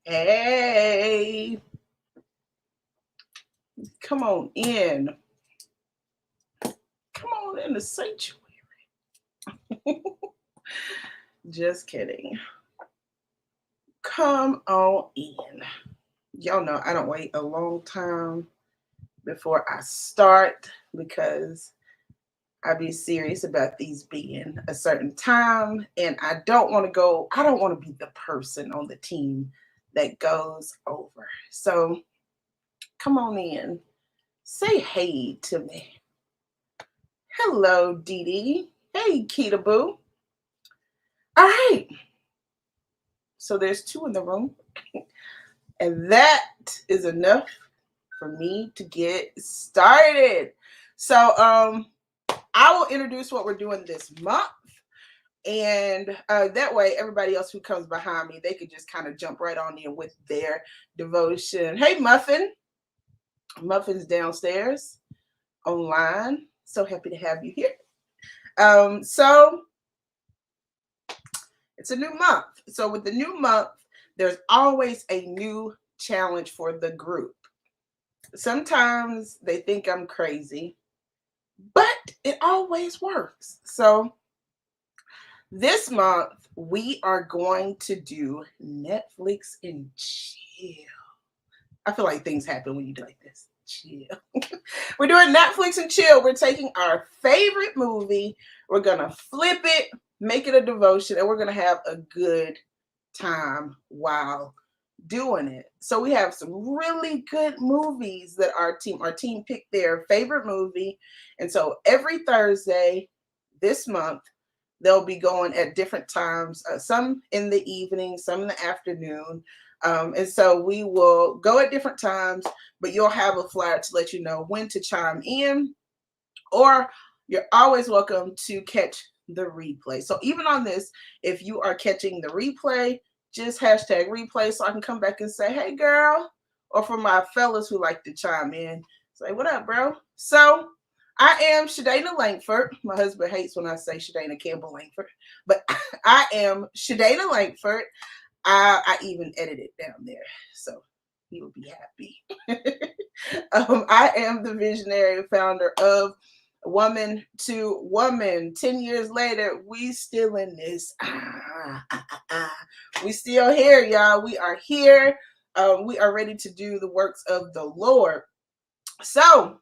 Hey, come on in. Come on in the sanctuary. Just kidding. Come on in. Y'all know I don't wait a long time before I start because I be serious about these being a certain time, and I don't want to be the person on the team that goes over. So come on in. Say hey to me. Hello, Dee Dee. Hey, Kita Boo. All right. So there's two in the room, and that is enough for me to get started. So I will introduce what we're doing this month. And that way, everybody else who comes behind me, they could just kind of jump right on in with their devotion. Hey, Muffin. Muffin's downstairs online. So happy to have you here. So it's a new month. So with the new month, there's always a new challenge for the group. Sometimes they think I'm crazy, but it always works. So this month, we are going to do Netflix and chill. I feel like things happen when you do like this. Chill. We're doing Netflix and chill. We're taking our favorite movie. We're going to flip it, make it a devotion, and we're going to have a good time while doing it. So we have some really good movies that our team picked their favorite movie. And so every Thursday this month, they'll be going at different times, some in the evening, some in the afternoon. And so we will go at different times, but you'll have a flyer to let you know when to chime in, or you're always welcome to catch the replay. So even on this, if you are catching the replay, just hashtag replay so I can come back and say, hey girl, or for my fellas who like to chime in, say, what up, bro? So I am ShaDana Langford. My husband hates when I say ShaDana Campbell Langford, but I am ShaDana Langford. I even edited it down there, so he will be happy. I am the visionary founder of Woman to Woman. 10 years later, we still in this. We still here, y'all. We are here. We are ready to do the works of the Lord. So,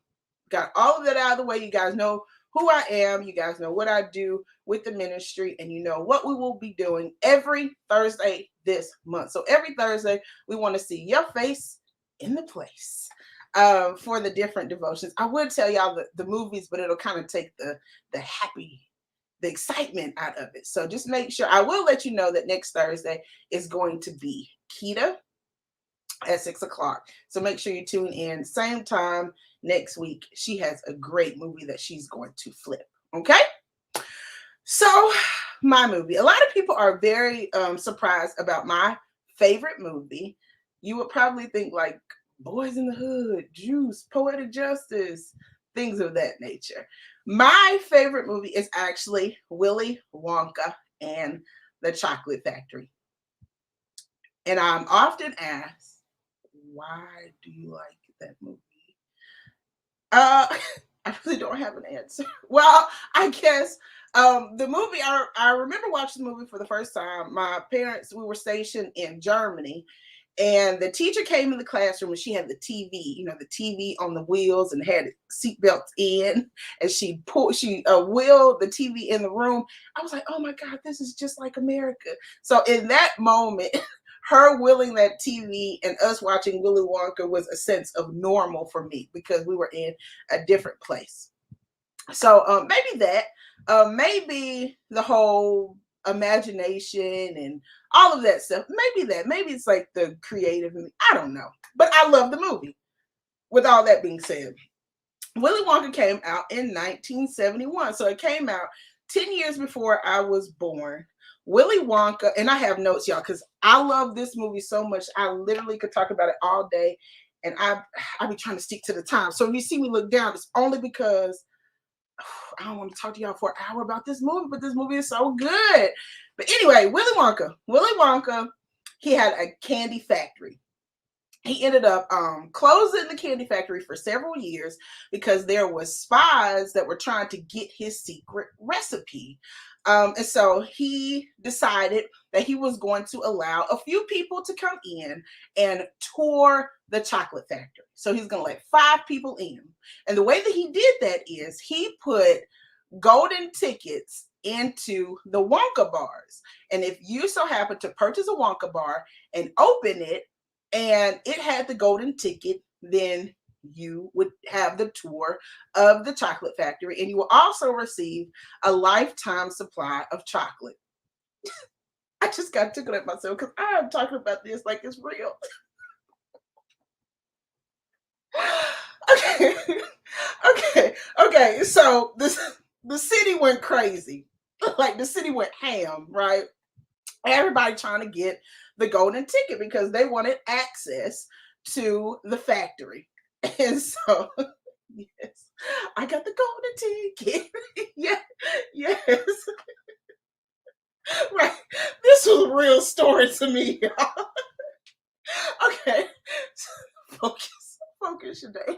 got all of that out of the way. You guys know who I am. You guys know what I do with the ministry, and you know what we will be doing every Thursday this month. So every Thursday, we want to see your face in the place for the different devotions. I would tell y'all the movies, but it'll kind of take the excitement out of it. So just make sure, I will let you know that next Thursday is going to be Kita at 6 o'clock. So make sure you tune in. Same time next week. She has a great movie that she's going to flip. Okay? So my movie. A lot of people are very surprised about my favorite movie. You would probably think like Boys in the Hood, Juice, Poetic Justice, things of that nature. My favorite movie is actually Willy Wonka and the Chocolate Factory. And I'm often asked, why do you like that movie? I really don't have an answer. Well, I guess the movie, I remember watching the movie for the first time. My parents, we were stationed in Germany, and the teacher came in the classroom and she had the TV, the TV on the wheels and had seatbelts in, and she wheeled the TV in the room. I was like, oh my God, this is just like America. So in that moment, her wheeling that TV and us watching Willy Wonka was a sense of normal for me because we were in a different place. So maybe that, maybe the whole imagination and all of that stuff. Maybe it's like the creative. I don't know, but I love the movie. With all that being said, Willy Wonka came out in 1971, so it came out 10 years before I was born. Willy Wonka, and I have notes, y'all, because I love this movie so much. I literally could talk about it all day, and I be trying to stick to the time. So if you see me look down, it's only because I don't want to talk to y'all for an hour about this movie, but this movie is so good. But anyway, Willy Wonka. he had a candy factory. He ended up closing the candy factory for several years because there was spies that were trying to get his secret recipe. And so he decided that he was going to allow a few people to come in and tour the chocolate factory. So he's going to let 5 people in. And the way that he did that is he put golden tickets into the Wonka bars. And if you so happen to purchase a Wonka bar and open it, and it had the golden ticket, then you would have the tour of the chocolate factory, and you will also receive a lifetime supply of chocolate. I just got tickled at myself because I am talking about this like it's real. Okay. Okay. So the city went crazy. Like the city went ham, right? Everybody trying to get the golden ticket because they wanted access to the factory. And so, yes, I got the golden ticket. Yeah, yes. Right. This was a real story to me, y'all. Okay. Focus today.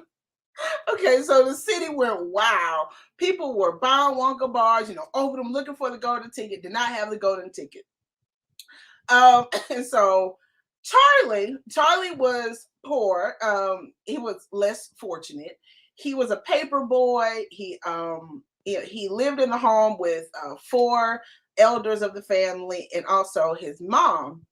Okay, so the city went wow. People were buying Wonka bars, over them looking for the golden ticket, did not have the golden ticket. And so Charlie was poor. He was less fortunate. He was a paper boy. He lived in the home with 4 elders of the family and also his mom.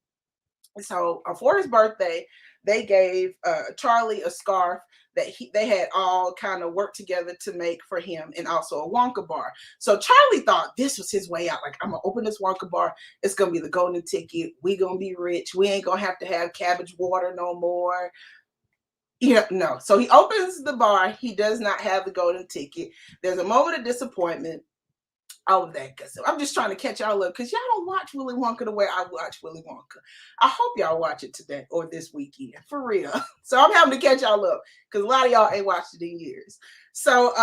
So for his birthday, they gave Charlie a scarf that they had all kind of worked together to make for him, and also a Wonka bar. So Charlie thought this was his way out. Like, I'm gonna open this Wonka bar. It's gonna be the golden ticket. We gonna be rich. We ain't gonna have to have cabbage water no more. No. So he opens the bar. He does not have the golden ticket. There's a moment of disappointment. All of that good stuff. I'm just trying to catch y'all up because y'all don't watch Willy Wonka the way I watch Willy Wonka. I hope y'all watch it today or this weekend, for real. So I'm having to catch y'all up because a lot of y'all ain't watched it in years. So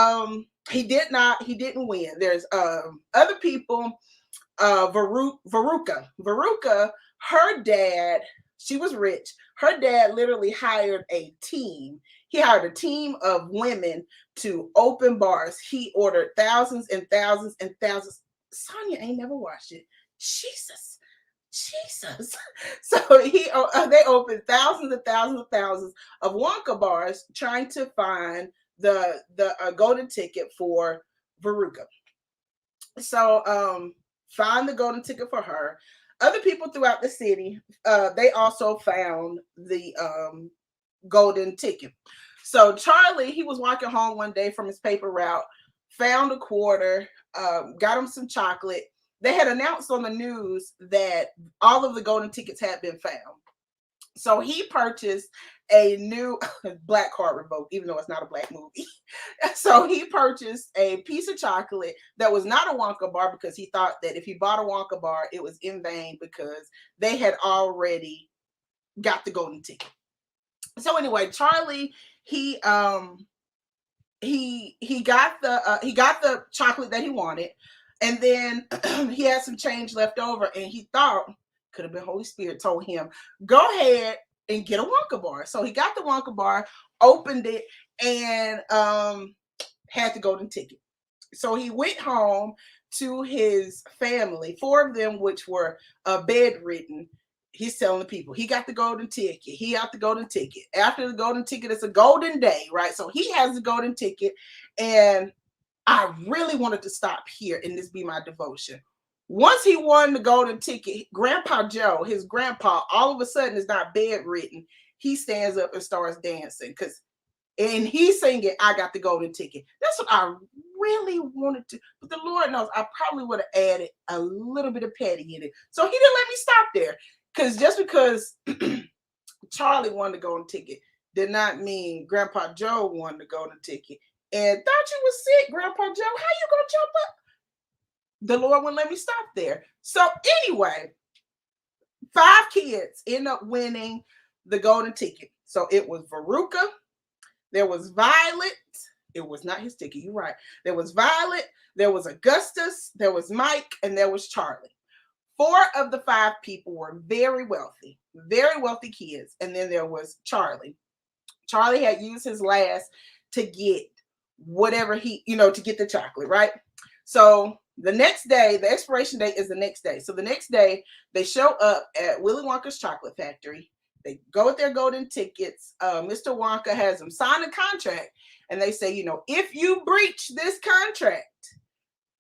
he didn't win. There's other people. Veruca, her dad, she was rich. Her dad literally hired a team. He hired a team of women to open bars. He ordered thousands and thousands and thousands. Sonia ain't never watched it. Jesus. So they opened thousands and thousands and thousands of Wonka bars trying to find the golden ticket for Veruca. So find the golden ticket for her. Other people throughout the city, they also found the golden ticket. So Charlie, he was walking home one day from his paper route, found a quarter, got him some chocolate. They had announced on the news that all of the golden tickets had been found. So he purchased a new Black Card Revoked, even though it's not a black movie. So he purchased a piece of chocolate that was not a Wonka bar because he thought that if he bought a Wonka bar, it was in vain because they had already got the golden ticket. So anyway, Charlie, he got the chocolate that he wanted, and then he had some change left over, and he thought, could have been Holy Spirit told him, go ahead and get a Wonka bar. So he got the Wonka bar, opened it, and had the golden ticket. So he went home to his family, 4 of them which were bedridden. He's telling the people he got the golden ticket. He got the golden ticket. After the golden ticket, it's a golden day, right? So he has the golden ticket, and I really wanted to stop here and this be my devotion. Once he won the golden ticket, Grandpa Joe, his grandpa, all of a sudden is not bedridden. He stands up and starts dancing and he's singing, I got the golden ticket. That's what I really wanted to, but the Lord knows I probably would have added a little bit of petty in it. So he didn't let me stop there. Because just because Charlie won the golden ticket did not mean Grandpa Joe won the golden ticket. And thought you was sick, Grandpa Joe. How you gonna jump up? The Lord wouldn't let me stop there. So anyway, 5 kids end up winning the golden ticket. So it was Veruca, there was Violet. It was not his ticket, you're right. There was Violet, there was Augustus, there was Mike, and there was Charlie. 4 of the 5 people were very wealthy kids. And then there was Charlie. Charlie had used his last to get whatever he, to get the chocolate, right? So the next day, the expiration date is the next day. So the next day, they show up at Willy Wonka's chocolate factory. They go with their golden tickets. Mr. Wonka has them sign a contract, and they say, if you breach this contract,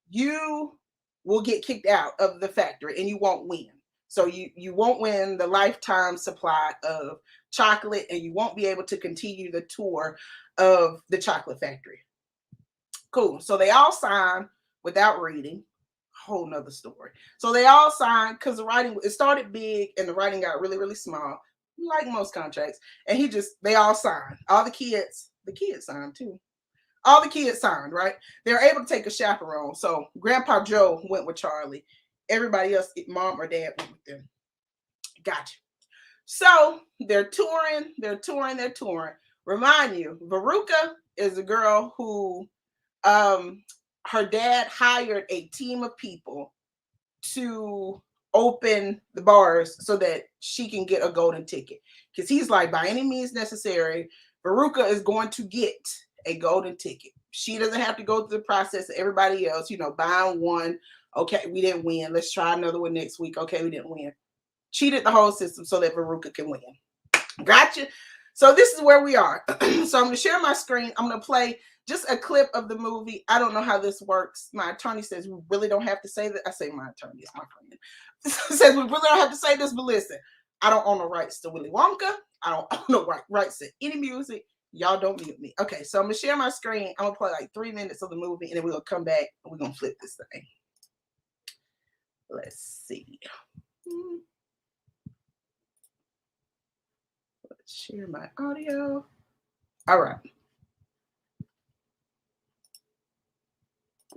you will get kicked out of the factory and you won't win. So you won't win the lifetime supply of chocolate, and you won't be able to continue the tour of the chocolate factory. Cool. So they all sign without reading. Whole nother story. So they all signed because the writing, it started big and the writing got really, really small, like most contracts. And they all signed. All the kids signed too. All the kids signed, right? They were able to take a chaperone. So Grandpa Joe went with Charlie. Everybody else, mom or dad, went with them. Gotcha. So they're touring. Remind you, Veruca is a girl who her dad hired a team of people to open the bars so that she can get a golden ticket. Because he's like, by any means necessary, Veruca is going to get a golden ticket. She doesn't have to go through the process of everybody else, buying one. Okay, we didn't win. Let's try another one next week. Okay, we didn't win. Cheated the whole system so that Veruca can win. Gotcha. So this is where we are. So I'm going to share my screen. I'm going to play just a clip of the movie. I don't know how this works. My attorney says we really don't have to say that. I say my attorney is my friend. Says we really don't have to say this, but listen, I don't own the rights to Willy Wonka. I don't own the rights to any music. Y'all don't mute me. Okay, so I'm going to share my screen. I'm going to play like 3 minutes of the movie, and then we're going to come back, and we're going to flip this thing. Let's see. Let's share my audio. All right.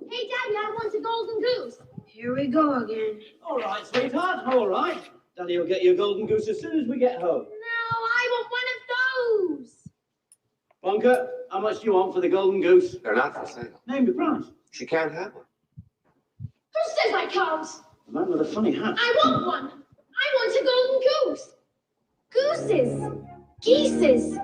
Hey, Daddy, I want a golden goose. Here we go again. All right, sweetheart, all right. Daddy will get you a golden goose as soon as we get home. No, I want one of those. Wonka, how much do you want for the golden goose? They're not for sale. Name the price. She can't have one. Who says I can't? The man with a funny hat. I want one. I want a golden goose. Gooses. Geeses.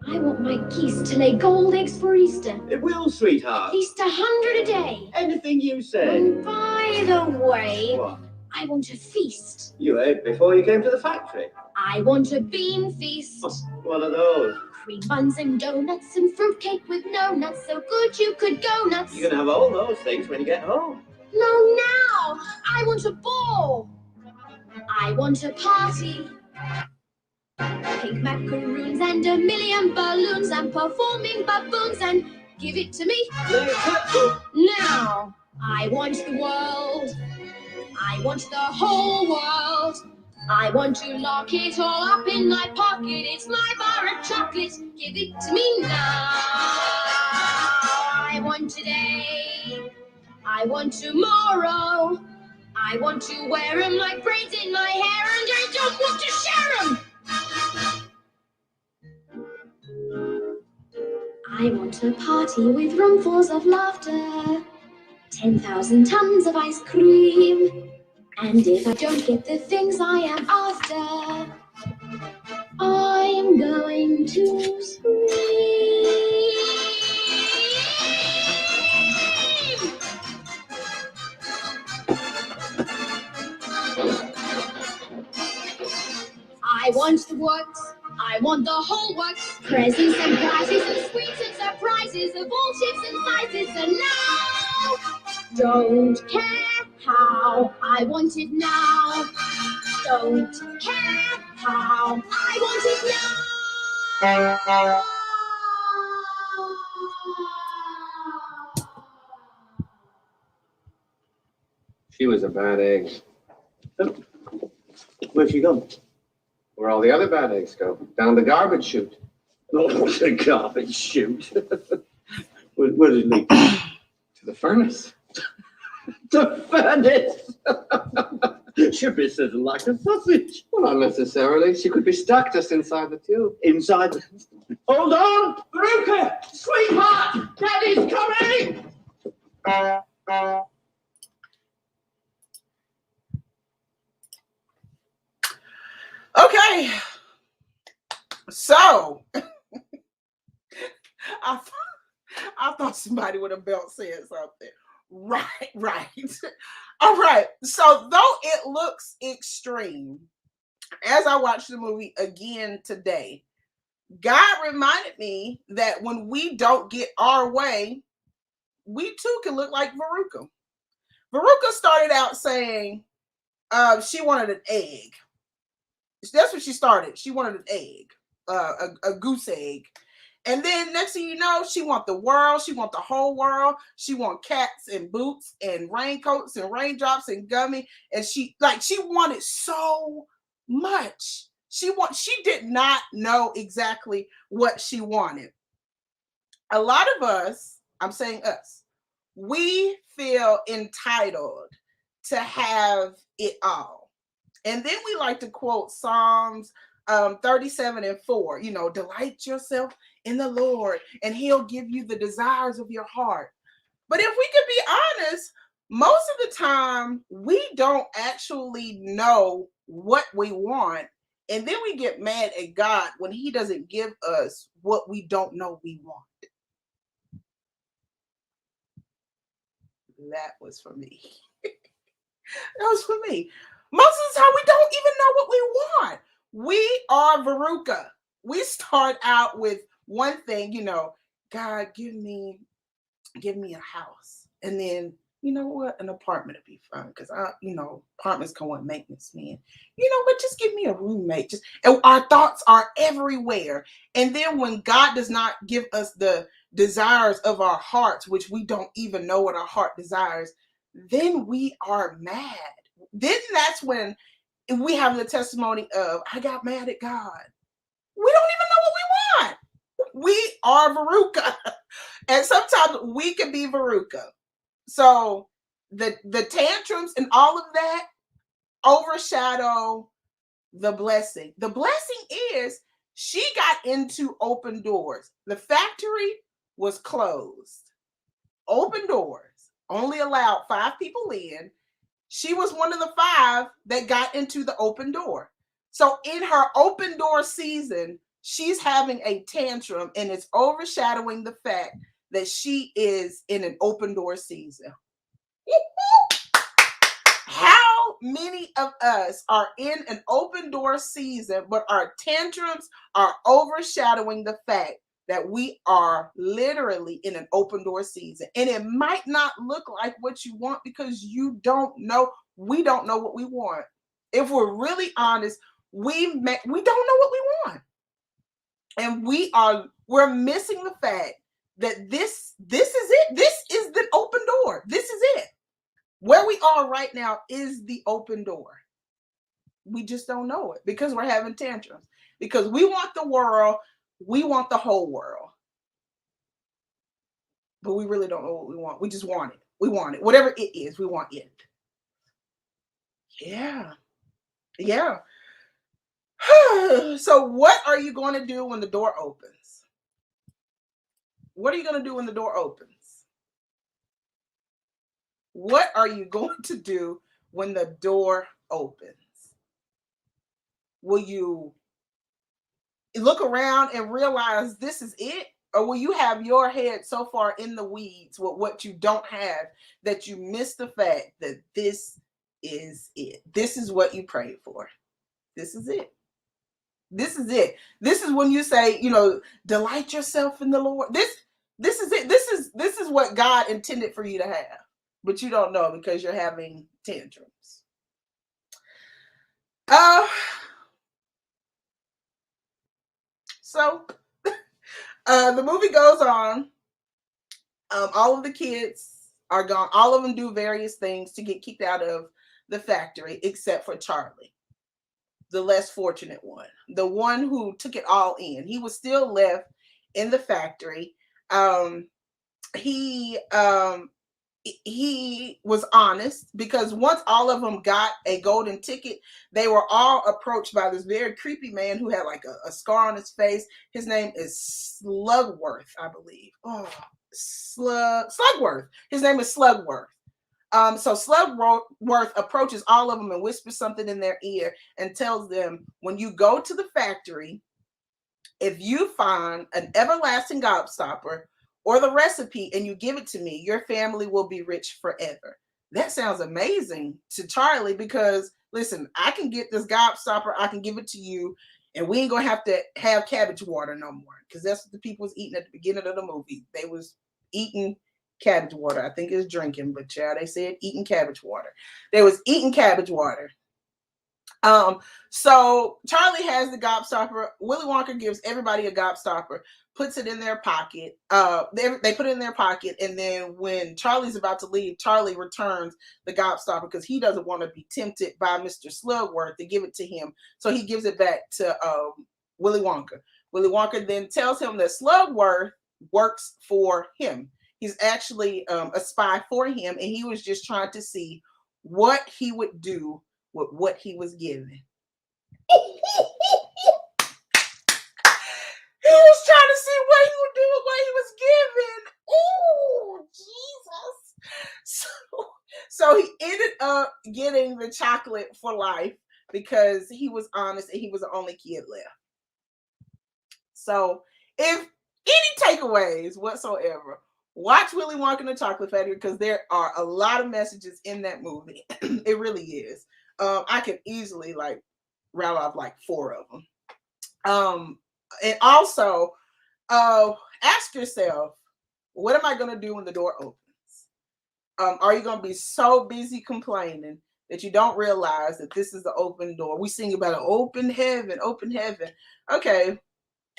I want my geese to lay gold eggs for Easter. It will, sweetheart. At least 100 a day. Anything you say. And by the way, What? I want a feast. You ate before you came to the factory. I want a bean feast. What are those? Cream buns and donuts and fruitcake with no nuts, so good you could go nuts. You're going to have all those things when you get home. No, now! I want a ball. I want a party. Pink macaroons and a million balloons and performing baboons, and give it to me. Now, I want the world. I want the whole world. I want to lock it all up in my pocket. It's my bar of chocolate. Give it to me now. I want today. I want tomorrow. I want to wear 'em like braids in my hair, and I don't want to share 'em. I want a party with roomfuls of laughter, 10,000 tons of ice cream, and if I don't get the things I am after, I'm going to scream. I want the works. I want the whole works. Presents and prizes and sweets and surprises of all shapes and sizes. And now, don't care how, I want it now. Don't care how, I want it now. She was a bad egg. Where's she gone? Where all the other bad eggs go. Down the garbage chute. Oh, the garbage chute. Where did it lead? To the furnace. The furnace! Should be sizzled like a sausage. Well, not necessarily. She could be stuck just inside the tube. Inside the... Hold on! Veruca! Sweetheart! Daddy's coming! Okay. So I thought somebody with a belt said something. Right, right. All right. So though it looks extreme, as I watched the movie again today, God reminded me that when we don't get our way, we too can look like Veruca. Veruca started out saying she wanted an egg. That's what she started. She wanted an egg, a goose egg. And then next thing you know, she want the world. She want the whole world. She want cats and boots and raincoats and raindrops and gummy. And she wanted so much. She did not know exactly what she wanted. A lot of us, I'm saying us, we feel entitled to have it all. And then we like to quote Psalms 37:4, delight yourself in the Lord and he'll give you the desires of your heart. But if we could be honest, most of the time we don't actually know what we want. And then we get mad at God when he doesn't give us what we don't know we want. That was for me. That was for me. Most of the time, we don't even know what we want. We are Veruca. We start out with one thing, God, give me a house. And then, you know what? An apartment would be fun because apartments come with maintenance, man. But just give me a roommate. And our thoughts are everywhere. And then when God does not give us the desires of our hearts, which we don't even know what our heart desires, then we are mad. Then that's when we have the testimony of, I got mad at God. We don't even know what we want. We are Veruca. And sometimes we can be Veruca. So the tantrums and all of that overshadow the blessing. The blessing is she got into open doors. The factory was closed. Open doors. Only allowed 5 people in. She was one of the 5 that got into the open door. So in her open door season, she's having a tantrum and it's overshadowing the fact that she is in an open door season. How many of us are in an open door season, but our tantrums are overshadowing the fact that we are literally in an open door season? And it might not look like what you want because you don't know. We don't know what we want. If we're really honest, we don't know what we want. And we're missing the fact that this is it. This is the open door. This is it. Where we are right now is the open door. We just don't know it because we're having tantrums. Because we want the world. We want the whole world. But we really don't know what we want. We just want it. We want it. Whatever it is, we want it. Yeah. Yeah. So what are you going to do when the door opens? What are you going to do when the door opens? What are you going to do when the door opens? Will you look around and realize this is it? Or will you have your head so far in the weeds with what you don't have that you miss the fact that this is it? This is what you prayed for. This is it. This is it. This is when you say, delight yourself in the Lord. This is it. This is what God intended for you to have. But you don't know because you're having tantrums. So the movie goes on. All of the kids are gone. All of them do various things to get kicked out of the factory, except for Charlie, the less fortunate one, the one who took it all in. He was still left in the factory. He was honest because once all of them got a golden ticket, they were all approached by this very creepy man who had like a scar on his face. His name is Slugworth, I believe. Slugworth. His name is Slugworth. So Slugworth approaches all of them and whispers something in their ear and tells them, when you go to the factory, if you find an everlasting gobstopper or the recipe and you give it to me, your family will be rich forever. That sounds amazing to Charlie because, listen, I can get this gobstopper, I can give it to you, and we ain't gonna have to have cabbage water no more, because that's what the people was eating at the beginning of the movie. They was eating cabbage water. I think it's drinking, but yeah, they said eating cabbage water. They was eating cabbage water. So Charlie has the gobstopper. Willy Wonka gives everybody a gobstopper, puts it in their pocket. They put it in their pocket, and then when Charlie's about to leave, Charlie returns the gobstopper because he doesn't want to be tempted by Mr. Slugworth to give it to him. So he gives it back to Willy Wonka. Willy Wonka then tells him that Slugworth works for him. He's actually a spy for him, and he was just trying to see what he would do with what he was given. He was trying to see what he would do with what he was given. Oh, Jesus. So he ended up getting the chocolate for life because he was honest and he was the only kid left. So if any takeaways whatsoever, watch Willy Wonka and the Chocolate Factory because there are a lot of messages in that movie. It really is. I could easily rattle off 4 of them. And also ask yourself, what am I going to do when the door opens? Are you going to be so busy complaining that you don't realize that this is the open door? We sing about an open heaven, open heaven. Okay,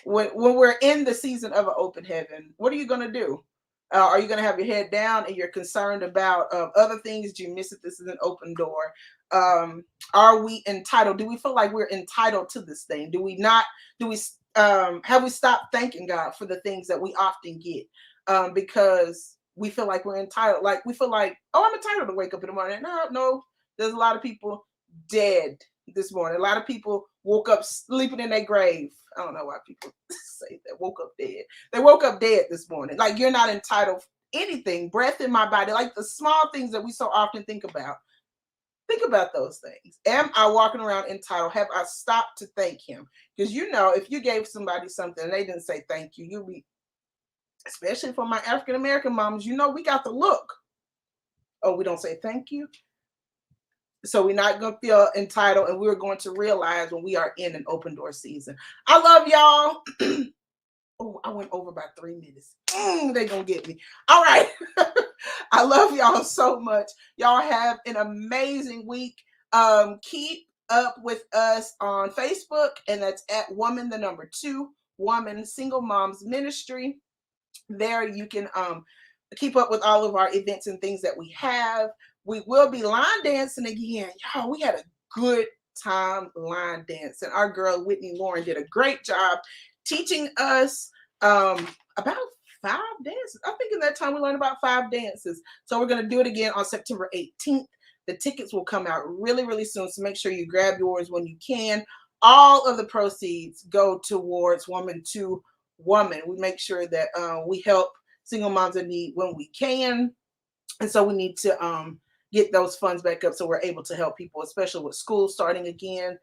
when we're in the season of an open heaven, what are you going to do? Are you going to have your head down and you're concerned about other things you miss if this is an open door? Are we entitled? Do we feel like we're entitled to this thing? Have we stopped thanking God for the things that we often get? Because we feel like we're entitled. Like we feel like, oh, I'm entitled to wake up in the morning. No, there's a lot of people dead this morning. A lot of people woke up sleeping in their grave. I don't know why people say that, woke up dead. They woke up dead this morning. Like, you're not entitled to anything. Breath in my body, like the small things that we so often think about. Think about those things. Am I walking around entitled? Have I stopped to thank him? Because if you gave somebody something and they didn't say thank you, you'll be, especially for my African American moms, we got the look. Oh, we don't say thank you. So we're not going to feel entitled, and we're going to realize when we are in an open door season. I love y'all. Oh, I went over by 3 minutes. They're going to get me. All right. I love y'all so much. Y'all have an amazing week. Keep up with us on Facebook, and that's at Woman, 2, Woman Single Moms Ministry. There you can keep up with all of our events and things that we have. We will be line dancing again. Y'all, we had a good time line dancing. Our girl Whitney Lauren did a great job teaching us about 5 dances. I think in that time we learned about 5 dances. So we're going to do it again on September 18th. The tickets will come out really, really soon. So make sure you grab yours when you can. All of the proceeds go towards Woman to Woman. We make sure that we help single moms in need when we can. And so we need to get those funds back up so we're able to help people, especially with school starting again.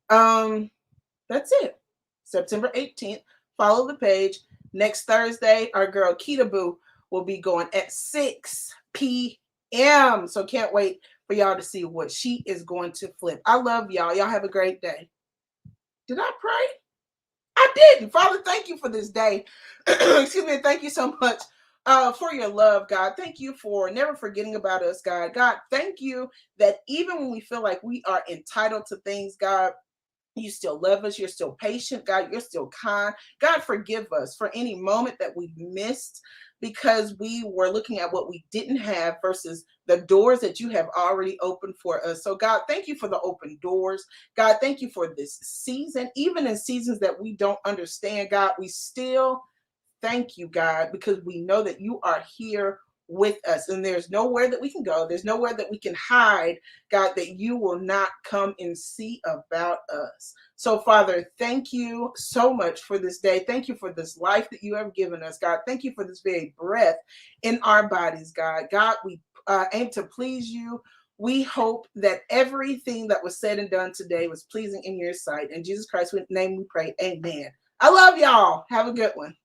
That's it. September 18th. Follow the page. Next Thursday, our girl Keita Boo will be going at 6 p.m. So can't wait for y'all to see what she is going to flip. I love y'all. Y'all have a great day. Did I pray? I didn't. Father, thank you for this day. Excuse me. Thank you so much for your love, God. Thank you for never forgetting about us, God. God, thank you that even when we feel like we are entitled to things, God, you still love us. You're still patient, God. You're still kind. God, forgive us for any moment that we missed because we were looking at what we didn't have versus the doors that you have already opened for us. So God, thank you for the open doors. God, thank you for this season. Even in seasons that we don't understand, God, we still thank you, God, because we know that you are here with us and there's nowhere that we can go. There's nowhere that we can hide, God, that you will not come and see about us. So, Father, thank you so much for this day. Thank you for this life that you have given us, God. Thank you for this very breath in our bodies, God. God, we aim to please you. We hope that everything that was said and done today was pleasing in your sight. In Jesus Christ's name we pray. Amen. I love y'all. Have a good one.